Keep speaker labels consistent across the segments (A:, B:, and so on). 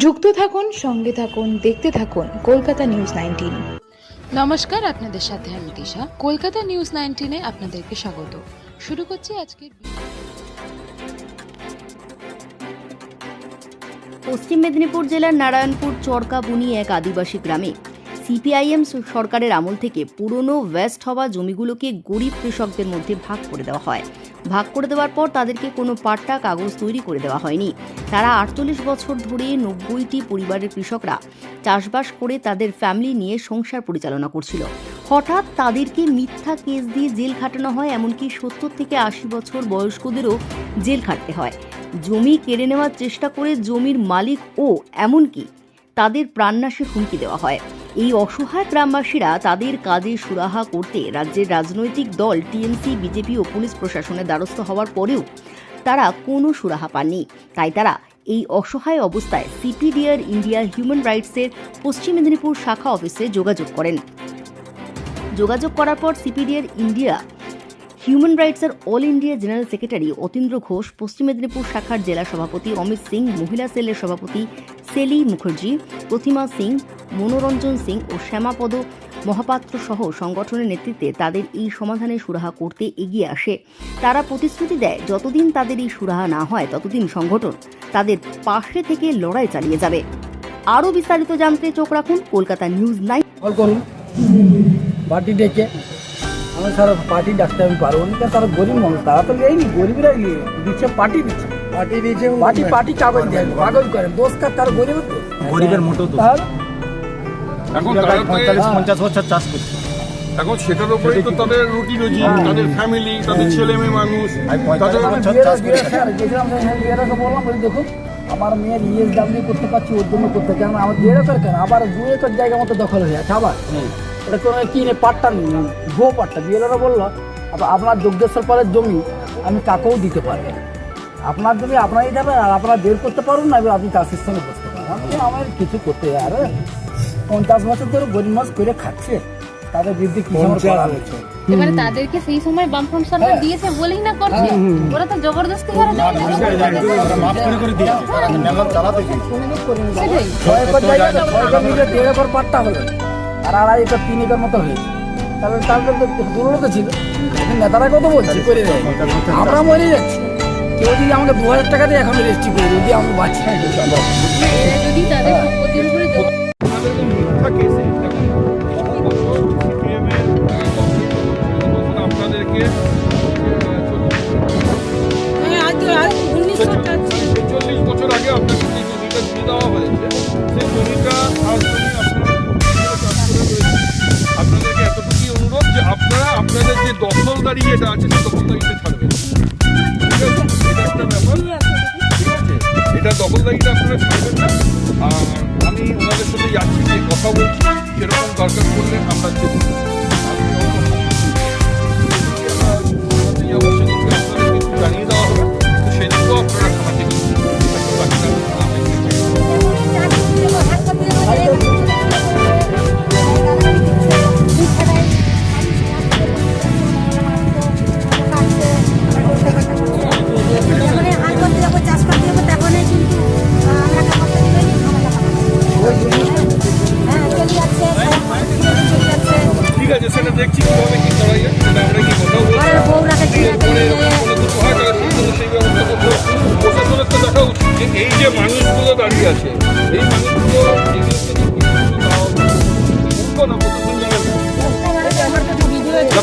A: যুক্ত থাকুন, সঙ্গে থাকুন, দেখতে থাকুন কলকাতা নিউজ 19।
B: নমস্কার, আপনাদের সাথে আমি দিশা। কলকাতা নিউজ 19-এ আপনাদেরকে স্বাগত। শুরু করছি আজকের।
C: পশ্চিম মেদিনীপুর জেলার নারায়ণপুর চরকাবুনি এক আদিবাসী গ্রামে সিপিআইএম সরকারের আমল থেকে পুরনো ওয়েস্ট হওয়া জমিগুলোকে গরিব কৃষকদের মধ্যে ভাগ করে দেওয়া হয়। ভাগ করে দেওয়ার পর তাদেরকে কোনো পাট্টা কাগজ তৈরি করে দেওয়া হয়নি। তারা 48 বছর ধরে 90টি পরিবারের কৃষকরা চাষবাস করে তাদের ফ্যামিলি নিয়ে সংসার পরিচালনা করছিল। হঠাৎ তাদেরকে মিথ্যা কেস দিয়ে জেল খাটানো হয়, এমনকি 70 থেকে 80 বছর বয়স্কদেরও জেল খাটতে হয়। জমি কেড়ে নেওয়ার চেষ্টা করে জমির মালিক ও এমনকি তাদের প্রাণনাশের হুমকি দেওয়া হয়। এই অসহায় গ্রামবাসীরা তাদের কাজে সুরাহা করতে রাজ্যের রাজনৈতিক দল টিএমসি, বিজেপি ও পুলিশ প্রশাসনের দ্বারস্থ হওয়ার পরেও তারা কোনো সুরাহা পাননি। তাই তারা এই অসহায় অবস্থায় সিপিডিআর ইন্ডিয়া হিউম্যান রাইটসের পশ্চিম মেদিনীপুর শাখা অফিসে যোগাযোগ করেন। যোগাযোগ করার পর সিপিডিআর ইন্ডিয়া হিউম্যান রাইটসের all India general secretary Atindra Ghosh, Paschim Medinipur শাখার জেলা সভাপতি অমিত সিং, মহিলা সেলের সভাপতি সেলি মুখার্জি, প্রতিমা সিং, মনোরঞ্জন সিং ও শ্যামাপদ মহাপাত্র সহ সংগঠনের নেতৃত্বে তাদের এই সমাধানে সুরাহা করতে এগিয়ে আসে। তারা প্রতিশ্রুতি দেয়, যতদিন তাদের এই সুরাহা না হয় ততদিন সংগঠন তাদের পাশে থেকে লড়াই চালিয়ে যাবে। আরও বিস্তারিত জানতে চোখ রাখুন কলকাতা নিউজ 9।
D: কল করুন পার্টি ডেকে, আমি স্যার পার্টি ডাকতে আমি পারবো না, তারা গরিব মানুষ, তারা তো নেয়নি, গরিবরাই নিয়ে দিচ্ছে, পার্টি দিচ্ছে, পার্টি কাগজ দেয়, কাগজ করেন দোষকার, তার গরিবের তো
E: গরিবের মোটো তো
D: তাহলে
E: এখন 40-50 বছর চাষ করছে।
F: এখন সেটার উপরেই তো তাদের রুটি রুজি, তাদের ফ্যামিলি, তাদের ছেলে মেয়ে মানুষ, তাদের
D: বিয়েরাকে বললাম, বলি দেখুন আমার মেয়ের ESW করতে পারছি, ওর জন্য করতে, কেন আমার 1.5 একর, কেন আবার 2 একর জায়গা মতো দখল হয়ে আছে। আবার এটা কোনো কিনে পাট্টা নেই, ভুয়ো পাট্টা। বিয়েরা বললো আপনার যোগেশ্বর পালের জমি আমি কাকেও দিতে পারি, আপনার জমি আপনারই দেবেন, আর আপনার বের করতে পারুন না, এবার আপনি চাষের সঙ্গে করতে পারেন। আমার কিছু করতে আর 50 বছর ধরে গরিব মাছ করে খাচ্ছে, তাদের বিরুদ্ধে কি করা হয়েছে।
B: এবারে তাদেরকে সেই সময় বামফ্রন্ট সরকার দিয়েছে বলেই না করছে, ওরা তো জবরদস্তি করে দেয়।
E: মাফ করে দিয়ে মেলা চালাতে দিয়েছে।
D: 6 একর জায়গাতে 6 একর মিলে 1.5 একর পাট্টা হলো, আর 2.5 একর 3 একর মতো হয়েছে। তাহলে তো দুর্নীতি ছিল। এখন নেতারা কত বলছে করে দেয়, আমরা মরে যাচ্ছি। কেউ যদি আমাকে 2000 টাকা দিয়ে এখন রেজিস্ট্রি করে যদি আমি বাঁচি,
B: যদি তাদের সম্পত্তির উপরে
F: আপনাদেরকে 40 বছর আগে আপনাকে যে জমিটা দিয়ে দেওয়া হয়েছে, সেই জমিটা আজ আপনাদেরকে এতটুকুই অনুরোধ যে আপনারা আপনাদের যে দখলদারি যেটা আছে সেই দখলদারিটা ছাড়বেন। ঠিক আছে, এটা একটা ব্যাপার। ঠিক আছে, এটা দখলদারিটা আপনারা ছাড়বেন না। আর আমি ওনাদের সাথে যাচ্ছি, যে কথা বলছি, সেরকম দরকার পড়লে আমরা চেষ্টা করব। জানিয়ে দেওয়া হবে, তো সেদিকেও আপনারা সমাজে ঠিক আছে, সেটা দেখছি কিভাবে কি করা যায়, সেটা আমরা কি কথা বলবো। প্রশাসনের তো দেখা উচিত যে এই যে মানুষগুলো দাঁড়িয়ে আছে, এই মানুষগুলো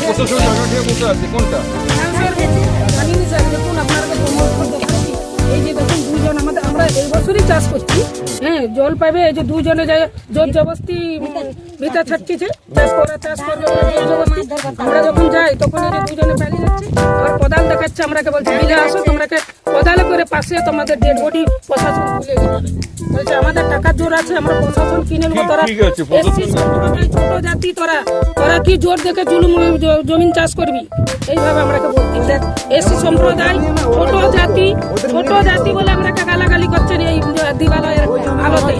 F: প্রশাসন জায়গা থেকে বসে আছে কোনটা?
G: এই যে দেখুন দুজন আমরা এই বছরই চাষ করছি, হ্যাঁ জল পাইবে, এই যে দুজনে যায় জোর জবস্তি ভিতা ছাড়ছে চাষ করবে। আমরা যখন যাই তখন এই যে দুজনে পালিয়ে যাচ্ছে, আবার কোদাল দেখাচ্ছে, আমরাকে বলছে বিলে আসো, তোমরাকে কোদালে করে পাশে তোমাদের ডেড বডি প্রশাসন তুলে গেছে। বলছে আমাদের টাকার জোর আছে, আমরা প্রশাসন কিনে নেবো। তোরা এসসি সম্প্রদায়, ছোট জাতি, তোরা কি জোর দেখে জুলুম জমিন চাষ করবি, এইভাবে আমরাকে বলছি। দেখ এসসি সম্প্রদায় ছোট জাতি বলে আমরাকে গালাগালি করছেন এই দিবালয়ের আলোতে।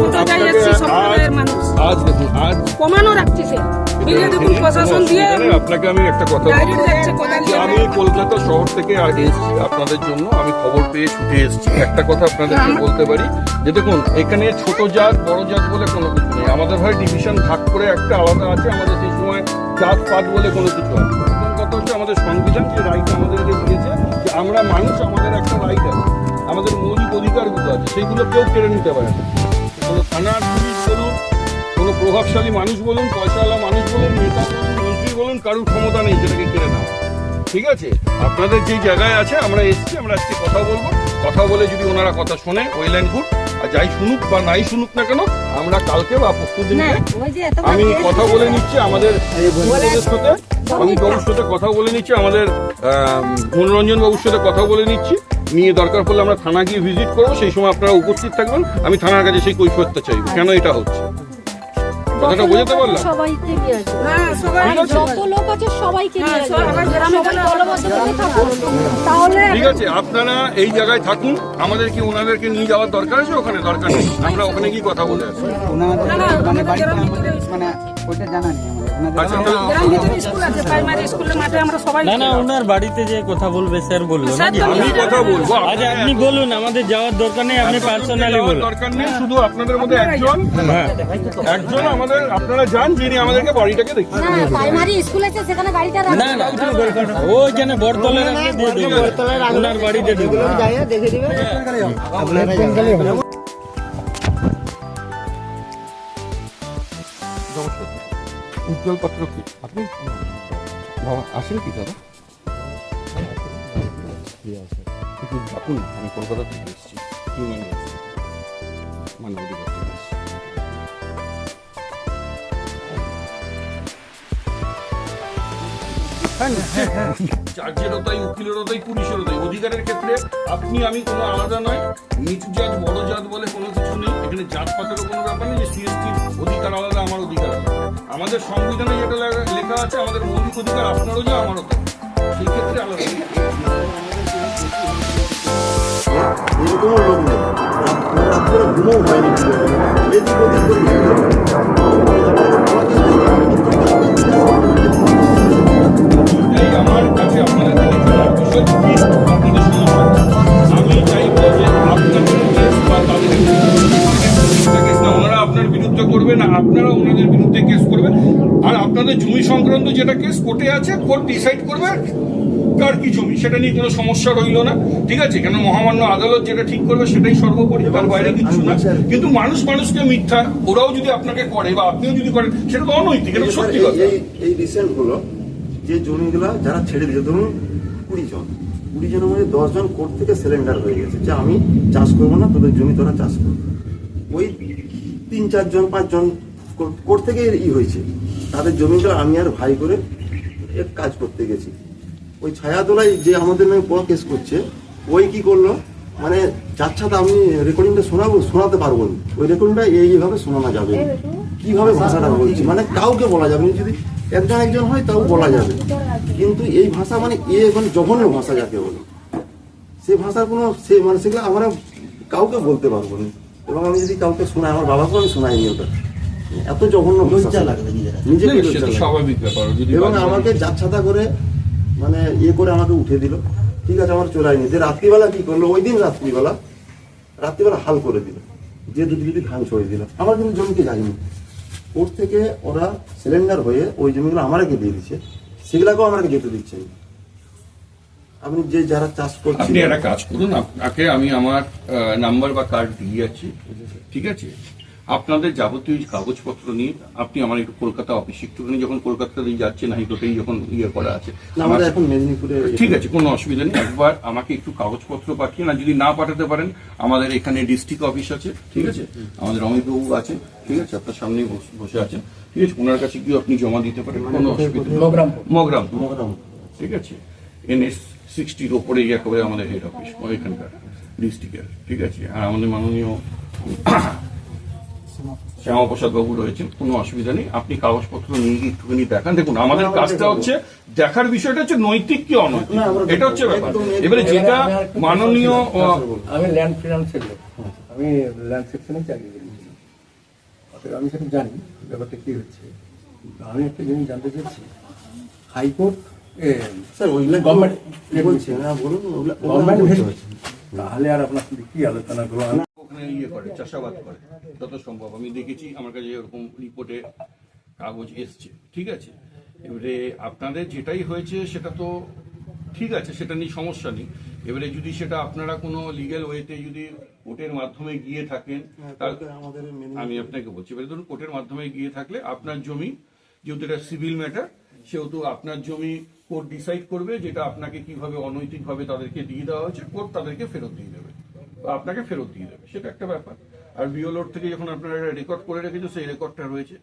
G: ছোট জাতি এসসি সম্প্রদায়ের মানুষ
F: আজ দেখুন, আজ
G: প্রমাণও রাখছি, সে বিলে দেখুন প্রশাসন দিয়ে
F: এখানে আপনাকে আমি একটা কথা বলি।
G: ডাইরেক্ট যাচ্ছে কোদাল
F: যে
G: দিয়ে।
F: আমি কলকাতা শহর থেকে আগে এসেছি আপনাদের জন্য, আমি খবর পেয়ে ছুটে এসেছি। একটা কথা আপনাদেরকে বলতে পারি যে দেখুন, এখানে ছোট জাত বড় জাত বলে কোনো কিছু নেই। আমাদের হয় ডিভিশন ভাগ করে একটা আলাদা আছে, আমাদের সেই সময় জাত পাত বলে কোনো কিছু আছে। প্রথম কথা হচ্ছে আমাদের সংবিধান যে রাইট আমাদেরকে দিয়েছে যে আমরা মানুষ, আমাদের একটা রাইট আছে, আমাদের মৌলিক অধিকারগুলো আছে, সেইগুলো কেউ কেড়ে নিতে পারে না। কোনো থানার পুলিশ বলুন, কোনো প্রভাবশালী মানুষ বলুন, পয়সাওয়ালা মানুষ বলুন, নেতা বলুন, মন্ত্রী বলুন, কারোর ক্ষমতা নেই সেটাকে কেড়ে নেওয়া। ঠিক আছে, আপনাদের যেই জায়গায় আছে আমরা এসেছি, আমরা আজকে কথা বলবো। কথা বলে যদি ওনারা কথা শোনে ওয়েল অ্যান্ড গুড, আর যাই শুনুক বা নাই শুনুক না কেন, আমরা কালকে বা পরশু দিনকে আমি কথা বলে নিচ্ছি আমাদের বাবুর সাথে, আমি বাবুর সাথে কথা বলে নিচ্ছি, আমাদের মনোরঞ্জন বাবুর সাথে কথা বলে নিচ্ছি, নিয়ে দরকার পড়লে আমরা থানা গিয়ে ভিজিট করবো। সেই সময় আপনারা উপস্থিত থাকবেন, আমি থানার কাছে সেই কৈফিয়তটা চাইবো কেন এটা হচ্ছে। কথাটা বোঝাতে পারলাম?
H: সবাইকে নিয়ে আসবে।
G: হ্যাঁ, সবাই
F: ঠিক আছে।
H: যত লোক আছে সবাইকে নিয়ে
G: হ্যাঁ,
H: আসবে।
G: সবাই গ্রামে
H: সবাই
G: চলে
H: দলবদ্ধভাবে থাকুন। তাহলে
F: ঠিক আছে, আপনারা এই জায়গায় থাকুন। আমাদের কি ওনাদেরকে নিয়ে যাওয়ার দরকার আছে? ওখানে দরকার নেই, আমরা ওখানে গিয়ে কথা বলে আসি।
D: মানে ওইটা জানা নেই আমাদের।
F: আচ্ছা, তাহলে
G: গ্রাম ভিতরে স্কুল আছে, প্রাইমারি স্কুলের মাঠে আমরা সবাই
I: না না ওনার বাড়িতে যে কথা বলবে স্যার বললো
G: স্যার
I: নাকি?
G: তো
F: আমি কথা বলবো,
I: আচ্ছা আপনি বলুন, আমাদের যাওয়ার দরকার নেই, আপনি পার্সোনালি
F: যাওয়ার
I: বলুন।
F: দরকার নেই, শুধু আপনাদের মধ্যে একজন
I: হ্যাঁ
F: একজন আমাদের আপনারা যান, যিনি আমাদেরকে বাড়িটাকে দেখতে
H: না প্রাইমারি স্কুল আছে সেখানে গাড়িটা
I: না না ওইখানে বরতলে রাখলে দিয়ে দেবো, ওনার বাড়িতে দেবো।
F: উজ্জ্বল পত্র কি আপনি বাবা আসেন কি দাদা? একটু ডাকুন, আমি কলকাতা থেকে এসেছি, মানে অধিকার থেকে এসেছি। চার্জেরও তাই, উকিলেরও তাই, পুলিশেরও তাই। অধিকারের ক্ষেত্রে আপনি আমি কোনো আলাদা নয়, নিচু জাত বড় জাত বলে কোনো কিছু নেই। এখানে জাতপাতেরও কোনো ব্যাপার নেই যে সিএসটির অধিকার আলাদা আমার অধিকার আলাদা। আমাদের সংবিধানে যেটা লেখা আছে, আমাদের মৌলিক অধিকার আপনারও যা আমারও তাই, সেই ক্ষেত্রে আলাদা।
E: এরকমও লোক নেই, রাত্রে ঘুমও হয়নি, এদিক ওদিক
F: তাই আমার কাছে আপনাদের থেকে জানার বিষয় কি আপনাদের সমস্যা। আমি চাইবো যে আপনাদের কেস বা তাদের কেস না, ওনারা আপনার বিরুদ্ধে করবে না, আপনারা ওনাদের বিরুদ্ধে কেস করবেন। আর আপনাদের জমি সংক্রান্ত যেটা কেস কোর্টে আছে, কোর্ট ডিসাইড করবে কার কি জমি, সেটা নিয়ে কোনো সমস্যা রইল না। ঠিক আছে, কেন মহামান্য আদালত যেটা ঠিক করবে সেটাই সর্বোপরি, তার বাইরে কিছু না। কিন্তু মানুষ মানুষকে মিথ্যা ওরাও যদি আপনাকে করে বা আপনিও যদি করেন, সেটা তো অনৈতিক, এটা তো সত্যি কথা।
E: এই রিসেন্ট গুলো যে জমিগুলা যারা ছেড়ে দিয়েছে, ধরুন 20 জন, 20 জনের মধ্যে 10 জন কোর্ট থেকে সিলিন্ডার হয়ে গেছে যে আমি চাষ করবো না, তোদের জমি তোরা চাষ কর। ওই 3-4 জন 5 জন কোর্ট থেকে হয়েছে, তাদের জমিটা আমি আর ভাই করে এক কাজ করতে গেছি। ওই ছায়াতলায় যে আমাদের নামে বড় কেস করছে, ওই কি করলো, মানে যাচ্ছা তো আমি রেকর্ডিংটা শোনাতে পারবো না, ওই রেকর্ডিংটা এইভাবে শোনানো যাবে না। কিভাবে ভাষাটা বলছি, মানে কাউকে বলা যাবে না, যদি একজন হয় তাও বলা যাবে, কিন্তু এই ভাষা মানে মানে জঘন্য ভাষা যাকে বলে, সে ভাষার কোনো মানে সেগুলো আমরা কাউকে বলতে পারবো না। এবং আমি যদি কাউকে শোনাই, আমার বাবাকেও আমি শোনাইনি ওটা, এত জঘন্য ভাষা লাগবে নিজেকে লজ্জা লাগে।
F: স্বাভাবিক ব্যাপার।
E: এবং আমাকে যাচ্ছাতা করে মানে করে আমাকে উঠে দিল। ঠিক আছে, আমার চলাইনি। যে রাত্রিবেলা কি করলো, ওই দিন রাত্রিবেলা হাল করে দিল, যে দুটি ধান ছড়িয়ে দিল। আমার কিন্তু জমিতে যায়নি, ওর থেকে ওরা সিলিন্ডার হয়ে ওই জমিগুলো আমাকে দিয়ে দিচ্ছে, সেগুলাকেও আমাকে যেতে দিচ্ছে না। আপনি যে যারা চাষ করছেন,
F: আপনি একটা কাজ করুন, আপনাকে আমি আমার নাম্বার বা কার্ড দিয়ে যাচ্ছি। ঠিক আছে, আপনাদের যাবতীয় কাগজপত্র নিয়ে আপনি আমার একটু কলকাতা অফিসে একটুখানি, যখন কলকাতাতেই যাচ্ছেন হাইকোর্টেই যখন করা আছে,
E: আমাদের এখন মেদিনীপুরে।
F: ঠিক আছে, কোনো অসুবিধা নেই। একবার আমাকে একটু কাগজপত্র পাঠিয়ে, না যদি না পাঠাতে পারেন আমাদের এখানে ডিস্ট্রিক্ট অফিস আছে, ঠিক আছে, আমাদের অমিতবাবু আছে, ঠিক আছে, আপনার সামনেই বসে আছেন, ঠিক আছে, ওনার কাছে গিয়ে আপনি জমা দিতে পারেন, কোনো অসুবিধা নেই। মগরাম, ঠিক আছে, NS 60 ওপরে একেবারে আমাদের হেড অফিস ওইখানকার ডিস্ট্রিক্টের, ঠিক আছে। আর আমাদের মাননীয় শ্যামাপ্রসাদ বাবু রয়েছেন, কোনো অসুবিধা নেই। আপনি কাগজপত্র নিয়ে গিয়ে একটুখানি দেখান। দেখুন, আমাদের কাজটা হচ্ছে দেখার বিষয়টা হচ্ছে নৈতিক কি অনৈতিক, এটা হচ্ছে ব্যাপার। এবারে যেটা মাননীয়,
J: আমি ল্যান্ড ফিনান্সের লোক, আমি ল্যান্ড সেকশনে চাকরি করি, আমি সেটা জানি ব্যাপারটা কি হচ্ছে। আমি একটা জিনিস জানতে চাচ্ছি, হাইকোর্ট
E: স্যার ওইগুলো
J: গভর্নমেন্ট
E: বলছে না, বলুন ওগুলো
J: গভর্নমেন্ট
E: বলতে
J: ভেস্ট,
E: হচ্ছে।
J: তাহলে আর আপনার সাথে কি আলোচনা করবো?
F: ওখানে ইয়ে করে চাষাবাদ করে যত সম্ভব আমি দেখেছি, আমার কাছে এরকম রিপোর্টে কাগজ এসছে, ঠিক আছে। এবারে আপনাদের যেটাই হয়েছে সেটা তো ঠিক আছে, সেটা নিয়ে সমস্যা নেই। এবারে যদি সেটা আপনারা কোনো লিগ্যাল ওয়েতে যদি কোর্টের মাধ্যমে গিয়ে থাকেন, তাহলে
E: আমাদের মেনে
F: আমি আপনাকে বলছি, এবারে ধরুন কোর্টের মাধ্যমে গিয়ে থাকলে আপনার জমি, যেহেতু এটা সিভিল ম্যাটার, সেহেতু আপনার জমি কোর্ট ডিসাইড করবে, যেটা আপনাকে কিভাবে অনৈতিকভাবে তাদেরকে দিয়ে দেওয়া হয়েছে, কোর্ট তাদেরকে ফেরত দিয়ে দেবে বা আপনাকে ফেরত দিয়ে দেবে, সেটা একটা ব্যাপার। আর বিওলোর থেকে যখন আপনারা রেকর্ড করে রেখেছো, সেই রেকর্ডটা রয়েছে।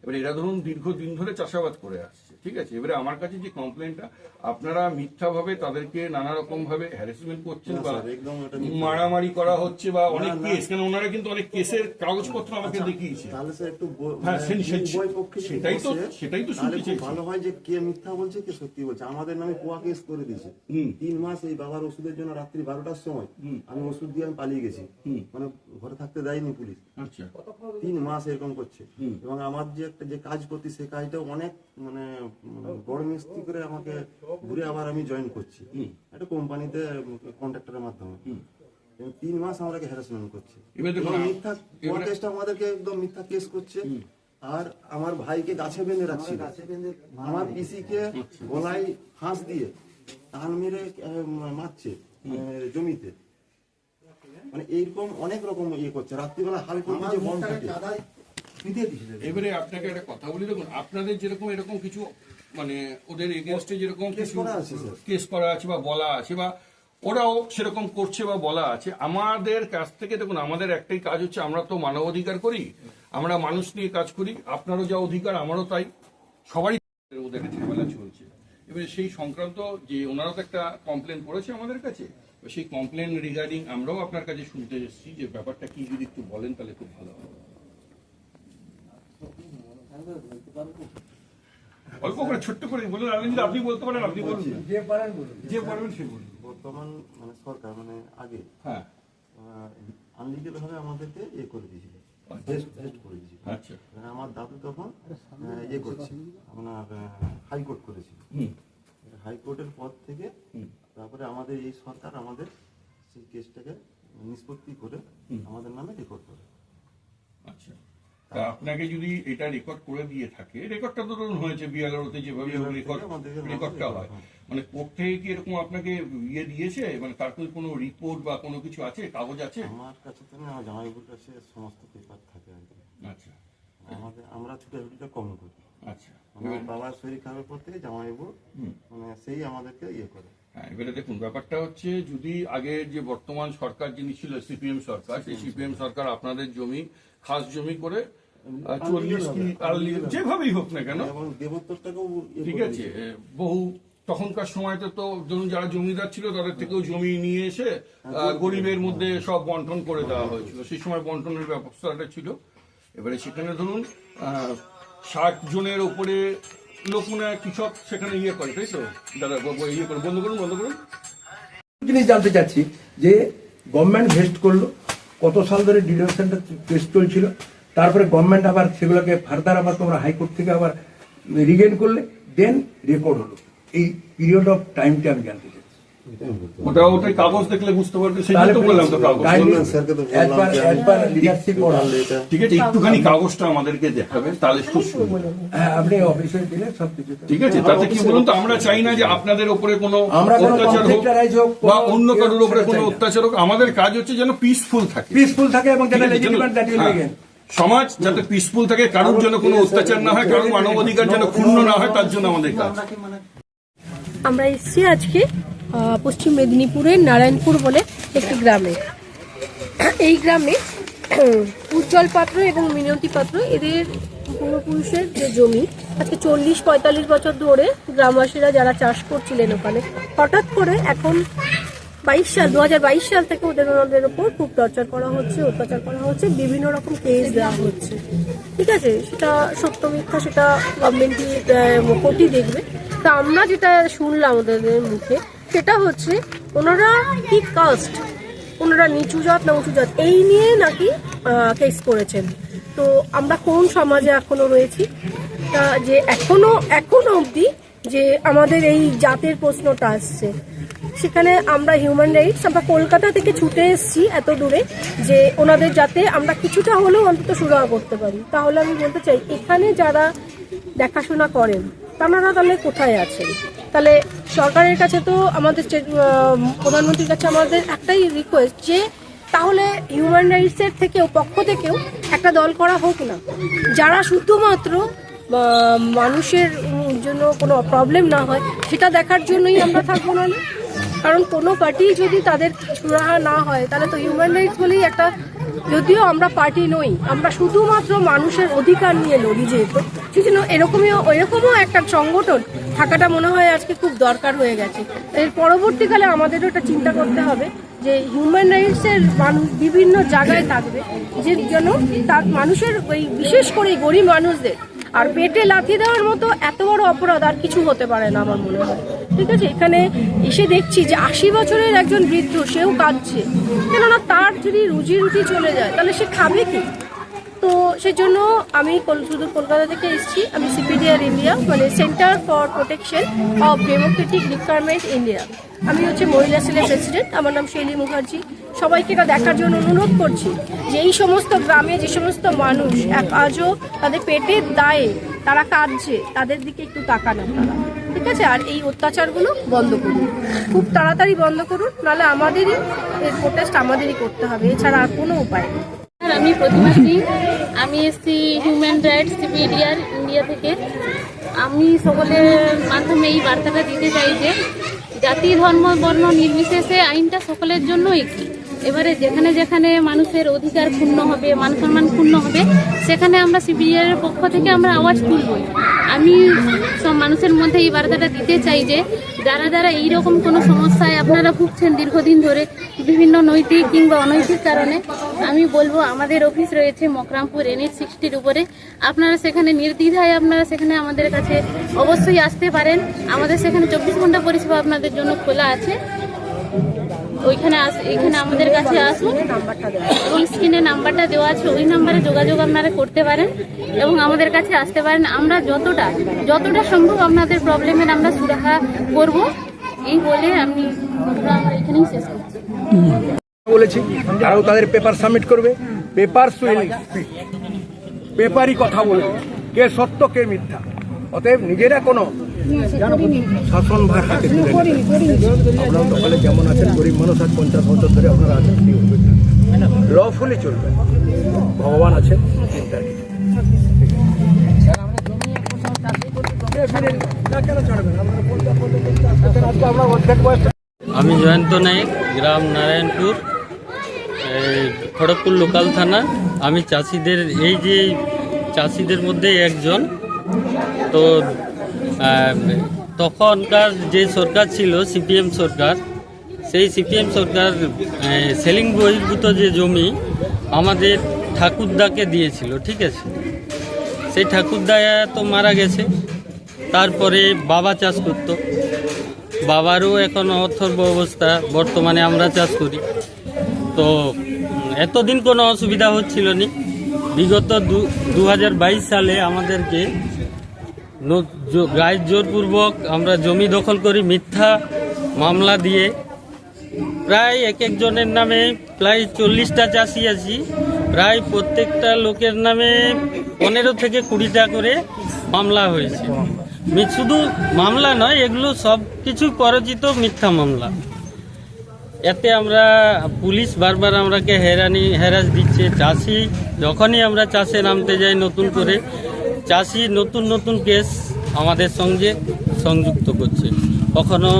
F: এবারে এরা ধরুন দীর্ঘদিন ধরে চাষাবাদ করে আসছে, ঠিক আছে। এবারে আমার কাছে যে কমপ্লেনটা, আপনারা মিথ্যাভাবে তাদেরকে নানা রকম ভাবে হ্যারাসমেন্ট করছেন বা মারামারি করা হচ্ছে বা অনেক কেস, কেন ওনারা কিন্তু অনেক কেসের কাগজপত্র আমাকে দেখিয়েছে।
E: তাহলে স্যার একটু
F: হ্যাঁ,
E: উভয় পক্ষে যদি
F: সেটাই তো
E: বসে,
F: সেটাই তো
E: তাহলে
F: শুনতে
E: খুব
F: চাইছি।
E: ভালো হয় যে কে মিথ্যা বলছে কে সত্যি বলছে। আমাদের নামে কোয়া কেস করে দিয়েছে 3 মাস এই বাবার ওষুধের জন্য। রাত্রি 12টার সময় আমি ওষুধ দিয়ে আমি পালিয়ে গেছি, মানে ঘরে থাকতে দেয়নি পুলিশ।
F: আচ্ছা,
E: 3 মাস এরকম করছে। এবং আমার যে একটা যে কাজ করছি, সেই কাজটা অনেক মানে বড় মিস্ত্রি করে আমাকে ঘুরে আবার আমি জয়েন করছি একটা কোম্পানিতে কন্ট্রাক্টরের মাধ্যমে। 3 মাস আমাকে হ্যারাসমেন্ট করছে, মিথ্যা কোয়া কেসটা আমাদেরকে একদম মিথ্যা কেস করছে। আর আমার ভাইকে গাছে বেঁধে রাখছে, আমার পিসিকে গলায় ফাঁস দিয়ে টান মেরে মারছে জমিতে, মানে এইরকম অনেক রকম ইয়ে করছে। রাত্রিবেলা হালকা কিছু বন্ধ থাকে।
F: এবারে আপনাকে একটা কথা বলি, দেখুন আপনাদের যেরকম এরকম কিছু মানে ওদের এগেনস্টে যেরকম কিছু কেস করা আছে বা বলা আছে, বা ওরাও সেরকম করছে বা বলা আছে, আমাদের কাছ থেকে দেখুন, আমাদের একটাই কাজ হচ্ছে, আমরা তো মানবাধিকার করি, আমরা মানুষ নিয়ে কাজ করি। আপনারও যা অধিকার আমারও তাই, সবারই ওদের ঝামেলা চলছে। এবারে সেই সংক্রান্ত যে ওনারা তো একটা কমপ্লেন করেছে আমাদের কাছে, সেই কমপ্লেন রিগার্ডিং আমরাও আপনার কাছে শুনতে এসেছি, যে ব্যাপারটা কি যদি একটু বলেন তাহলে খুব ভালো হবে। অল্প করে ছোট্ট করে বলুন, আপনি বলতে পারেন, আপনি বলুন,
J: যে পারেন বলুন,
F: যে পারবেন সে বলুন।
E: বর্তমান মানে সরকার মানে আগে
F: হ্যাঁ,
E: আনলিগেল ভাবে আমাদেরকে ইয়ে করে দিয়েছিল, ভেস্ট করে দিয়েছিল।
F: আচ্ছা,
E: আমার দাদু তখন ইয়ে করছে, আপনার হাইকোর্ট করেছিল। হাইকোর্টের পর থেকে তারপরে আমাদের এই সরকার আমাদের সেই কেসটাকে নিষ্পত্তি করে আমাদের নামে রেকর্ড করে।
F: আচ্ছা, তা আপনাকে যদি এটা রেকর্ড করে দিয়ে থাকে, রেকর্ডটা তো ধরুন হয়েছে বিয়ালতে যেভাবে রেকর্ডটা হয়, মানে কোর্ট থেকে কি এরকম আপনাকে ইয়ে দিয়েছে, মানে তার কোনো রিপোর্ট বা কোনো কিছু আছে, কাগজ আছে?
E: আমার কাছে তো না, জামাইবাবুর কাছে সমস্ত পেপার থাকে আর কি।
F: আচ্ছা,
E: আমরা ছুটাছুটিটা কম করি।
F: আচ্ছা,
E: আমার বাবার শরীর খারাপের পর থেকে জামাইবাবু মানে সেই আমাদেরকে ইয়ে করে।
F: হ্যাঁ, এবারে দেখুন ব্যাপারটা হচ্ছে, যদি আগে যে বর্তমান সরকার যিনি ছিল সিপিএম সরকার, সেই সিপিএম সরকার আপনাদের জমি খাস জমি করে 40 কি যেভাবেই হোক না কেন,
E: এবং দেবোত্তরটাকেও
F: ঠিক আছে, বহু তখনকার সময়তে তো ধরুন যারা জমিদার ছিল তাদের থেকেও জমি নিয়ে এসে গরিবের মধ্যে সব বন্টন করে দেওয়া হয়েছিল, সেই সময় বন্টনের ব্যবস্থাটা ছিল। এবারে সেখানে ধরুন 60 জনের উপরে লোক মনে হয় কৃষক সেখানে ইয়ে করে, তাই তো দাদা? ইয়ে করে বন্ধ করুন।
J: জিনিস জানতে চাচ্ছি যে গভর্নমেন্ট ভেস্ট করলো, কত সাল ধরে ডিডাকশনটা কেস চলছিল, তারপরে গভর্নমেন্ট আবার সেগুলোকে ফার্দার আবার তোমরা হাইকোর্ট থেকে আবার রিগেন করলে, দেন রেকর্ড হলো, এই পিরিয়ড অফ টাইমটা আমি জানতে চাচ্ছি।
F: ওটাই কাগজ দেখলে বুঝতে পারবে, সেটাই তো বললাম তো কাগজ। ঠিক আছে, একটুখানি কাগজটা আমাদেরকে দেখাবে, তাহলে খুব সুন্দর।
J: হ্যাঁ, আপনি অফিসে দিলে সবকিছু
F: ঠিক আছে, তাতে কি বলুন তো, আমরা চাই না যে আপনাদের উপরে কোনো অত্যাচার হোক
J: হোক
F: বা অন্য কারোর উপরে কোনো অত্যাচার হোক। আমাদের কাজ হচ্ছে যেন পিসফুল থাকে
J: এবং
F: সমাজ, যাতে পিসফুল থাকে, কারোর জন্য কোনো অত্যাচার না হয়, কারোর মানবাধিকার যেন ক্ষুণ্ণ না হয়, তার জন্য আমাদের কাজ।
H: আমরা এসেছি আজকে পশ্চিম মেদিনীপুরের নারায়ণপুর বলে একটি গ্রামে। এই গ্রামে উজ্জ্বল পাত্র এবং মিনতি পাত্র, এদের পূর্বপুরুষের যে জমি, আজকে 40-45 বছর ধরে গ্রামবাসীরা যারা চাষ করছিলেন ওখানে, হঠাৎ করে এখন 2022 সাল থেকে ওদের উপর খুব টর্চার করা হচ্ছে, অত্যাচার করা হচ্ছে, বিভিন্ন রকম কেস দেওয়া হচ্ছে। ঠিক আছে, সেটা সত্য মিথ্যা সেটা গভর্নমেন্টই কোর্টই দেখবে। তা আমরা যেটা শুনলাম ওদের মুখে, সেটা হচ্ছে ওনারা কি কাস্ট, ওনারা নিচু জাত না উঁচু জাত, এই নিয়ে নাকি কেস করেছেন। তো আমরা কোন সমাজে এখনো রয়েছি, যে এখনো অবধি যে আমাদের এই জাতের প্রশ্নটা আসছে, সেখানে আমরা হিউম্যান রাইটস আমরা কলকাতা থেকে ছুটে এসেছি এত দূরে যে ওনাদের যাতে আমরা কিছুটা হলেও অন্তত সুরাহা করতে পারি। তাহলে আমি বলতে চাই এখানে যারা দেখাশোনা করেন তারা তাহলে কোথায় আছেন? তাহলে সরকারের কাছে তো আমাদের প্রধানমন্ত্রীর কাছে আমাদের একটাই রিকোয়েস্ট যে তাহলে হিউম্যান রাইটসের পক্ষ থেকেও একটা দল করা হোক না, যারা শুধুমাত্র মানুষের জন্য কোনো প্রবলেম না হয় সেটা দেখার জন্যই আমরা থাকবো না। কারণ কোনো পার্টি যদি তাদের সুরাহা না হয় তাহলে তো হিউম্যান রাইটস বলেই একটা, যদিও আমরা পার্টি নই, আমরা শুধুমাত্র মানুষের অধিকার নিয়ে লড়ি যেহেতু, সেজন্য এরকমও একটা সংগঠন থাকাটা মনে হয় আজকে খুব দরকার হয়ে গেছে। এর পরবর্তীকালে আমাদেরও এটা চিন্তা করতে হবে যে হিউম্যান রাইটসের মানুষ বিভিন্ন জায়গায় থাকবে, যে জন্য তার মানুষের ওই বিশেষ করে গরিব মানুষদের আর পেটে লাথি দেওয়ার মতো এত বড় অপরাধ আর কিছু হতে পারে না আমার মনে হয়। ঠিক আছে, এখানে এসে দেখছি যে 80 বছরের একজন বৃদ্ধ, সেও কাঁদছে, কেননা তার যদি রুজি চলে যায় তাহলে সে খাবে কি? তো সেজন্য আমি শুধু কলকাতা থেকে এসেছি। আমি সিপিডিআর ইন্ডিয়া, মানে centre for protection of Democratic requirement India, আমি মহিলা সেলের প্রেসিডেন্ট। আমার নাম শৈলী মুখার্জি। সবাইকে এটা দেখার জন্য অনুরোধ করছি যে এই সমস্ত গ্রামে যে সমস্ত মানুষ আজও তাদের পেটের দায়ে তারা কাঁদছে, তাদের দিকে একটু তাকান আপনারা, ঠিক আছে? আর এই অত্যাচারগুলো বন্ধ করুন, খুব তাড়াতাড়ি বন্ধ করুন, নাহলে আমাদেরই প্রোটেস্ট আমাদেরই করতে হবে, এছাড়া আর কোনো উপায় নেই।
K: আমি প্রতিমা সিং, আমি এসছি হিউম্যান রাইটস সিপিডিআর ইন্ডিয়া থেকে। আমি সকলের মাধ্যমে এই বার্তাটা দিতে চাই যে জাতি ধর্ম বর্ণ নির্বিশেষে আইনটা সকলের জন্য একই। এবারে যেখানে যেখানে মানুষের অধিকার ক্ষুণ্ণ হবে, মান সম্মান ক্ষুণ্ণ হবে, সেখানে আমরা সিপিডিআর এর পক্ষ থেকে আমরা আওয়াজ তুলবই। আমি সব মানুষের মধ্যে এই বার্তাটা দিতে চাই যে যারা এইরকম কোনো সমস্যায় আপনারা ভুগছেন দীর্ঘদিন ধরে বিভিন্ন নৈতিক কিংবা অনৈতিক কারণে, আমি বলবো আমাদের অফিস রয়েছে মকরামপুর NH 60-র উপরে। আপনারা সেখানে নির্দ্বিধায় আপনারা সেখানে আমাদের কাছে অবশ্যই আসতে পারেন। আমাদের সেখানে 24 ঘন্টা পরিষেবা আপনাদের জন্য খোলা আছে। এখানে আমাদের কাছে আসুন এবং স্ক্রিনে নাম্বারটা দেওয়া আছে, ওই নাম্বারে যোগাযোগ আপনারা করতে পারেন এবং আমাদের কাছে আসতে পারেন। আমরা যতটা সম্ভব আপনাদের প্রবলেমের আমরা সুরাহা করব, এই বলে আমি এখানেই শেষ করছি।
J: বলেছি তারাও তাদের পেপার সাবমিট করবে, পেপারই কথা বলবে, কে সত্য কে মিথ্যা। অতএব নিজেরা কোনো শাসন ভার হাতে তুলে আপনারা দখলে যেমন আছেন, গরিব মানুষ আজ 50 বছর ধরে আপনারা আছেন, লফুলি চলবে, ভগবান আছেন, চিন্তার কিছু।
I: আমি জয়ন্ত নায়ক, গ্রাম নারায়ণপুর, খড়গপুর লোকাল থানা। আমি চাষিদের চাষিদের মধ্যে একজন। তো তখনকার যে সরকার ছিল সিপিএম সরকার, সেই সিপিএম সরকার সেলিং বহির্ভূত যে জমি আমাদের ঠাকুরদাকে দিয়েছিল, ঠিক আছে? সেই ঠাকুরদা তো মারা গেছে, তারপরে বাবা চাষ করতো, বাবারও এখন অথর্ব অবস্থা, বর্তমানে আমরা চাষ করি। তো এতদিন কোনো অসুবিধা হচ্ছিল না। বিগত 2022 সালে আমাদেরকে গায়ের জোরপূর্বক আমরা জমি দখল করি মিথ্যা মামলা দিয়ে। প্রায় একজনের নামে প্রায় 40টা চাষি আছি, প্রায় প্রত্যেকটা লোকের নামে 15 থেকে 20টা করে মামলা হয়েছে। শুধু মামলা নয়, এগুলো সব কিছু পরিচিত মিথ্যা মামলা। এতে আমরা পুলিশ বারবার আমরাকে হ্যারাস দিচ্ছে। চাষি যখনই আমরা চাষে নামতে যাই নতুন করে, চাষি নতুন কেস আমাদের সঙ্গে সংযুক্ত করছে। কখনো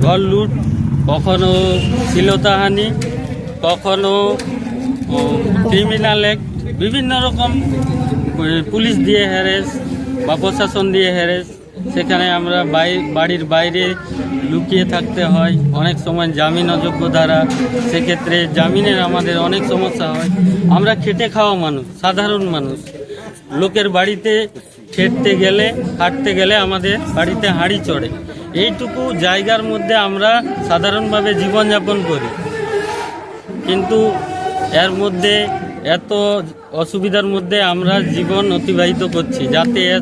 I: ঘর লুট, কখনো শ্লীলতাহানি, কখনো ক্রিমিনাল অ্যাক্ট, বিভিন্ন রকম পুলিশ দিয়ে হ্যারেস বা প্রশাসন দিয়ে হ্যারেস। সেখানে আমরা বাড়ির বাইরে লুকিয়ে থাকতে হয়, অনেক সময় জামিন অযোগ্য ধারা, সেক্ষেত্রে জামিনের আমাদের অনেক সমস্যা হয়। আমরা খেটে খাওয়া মানুষ, সাধারণ মানুষ, লোকের বাড়িতে হাঁটতে গেলে আমাদের বাড়িতে হাঁড়ি চড়ে। এইটুকু জায়গার মধ্যে আমরা সাধারণভাবে জীবনযাপন করি, কিন্তু এর মধ্যে এত অসুবিধার মধ্যে আমরা জীবন অতিবাহিত করছি, যাতে এর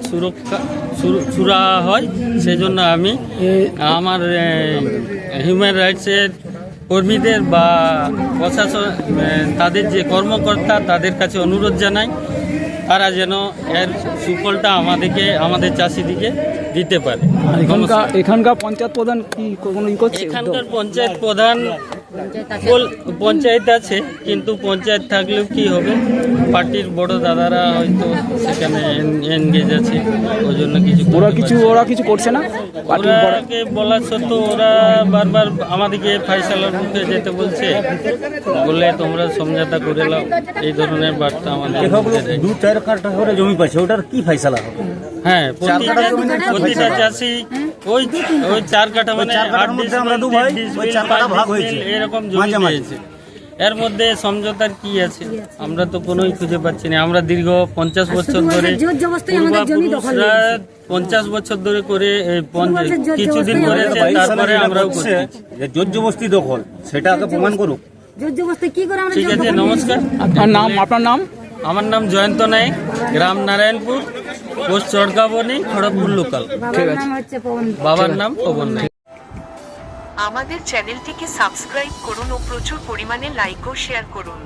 I: সুরাহা হয় সেজন্য আমি আমার হিউম্যান রাইটসের কর্মীদের বা প্রশাসন তাদের যে কর্মকর্তা তাদের কাছে অনুরোধ জানাই তারা যেন এর সুফলটা আমাদের চাষিদিকে দিতে পারে।
D: এখানকার পঞ্চায়েত প্রধান কি কোনো করছে?
I: এখানকার পঞ্চায়েত প্রধান পঞ্চায়েত আছে, কিন্তু পঞ্চায়েত থাকলেও কি হবে, পার্টির বড় দাদারা হয়তো সেখানে এনগেজ আছে, ওই জন্য
D: ওরা কিছু করছে না।
I: ওরাকে বলা সত্ত্বেও ওরা বারবার আমাদেরকে ফাইসালার মুখে যেতে বলছে, বলে তোমরা সমঝোতা করে নাও, এই ধরনের বার্তা আমাদের
L: 2-4 কাঠা করে জমি পাচ্ছে, ওটার কি ফাইসালা হবে?
I: হ্যাঁ, প্রতিটা চাষি ওই 4 কাঠা মানে 8 এরকম জমি পেয়েছে। এর মধ্যে সমঝোতার কি আছে? আমরা তো কোনোই খুঁজে পাচ্ছি না। আমরা দীর্ঘ 50 বছর ধরে 50 বছর ধরে করে কিছুদিন করেছে, তারপরে আমরাও করছি।
L: জোর জবরদস্তি দখল সেটা আগে প্রমাণ করুক।
I: ঠিক আছে, নমস্কার।
D: আপনার নাম?
I: আমার নাম জয়ন্ত নায়ক, গ্রাম নারায়ণপুর, পোস্ট চড়কাবনি, খড়গপুর লোকাল। বাবার নাম পবন নায়ক।
M: আমাদের চ্যানেলটিকে সাবস্ক্রাইব করুন ও প্রচুর পরিমাণে লাইক ও শেয়ার করুন।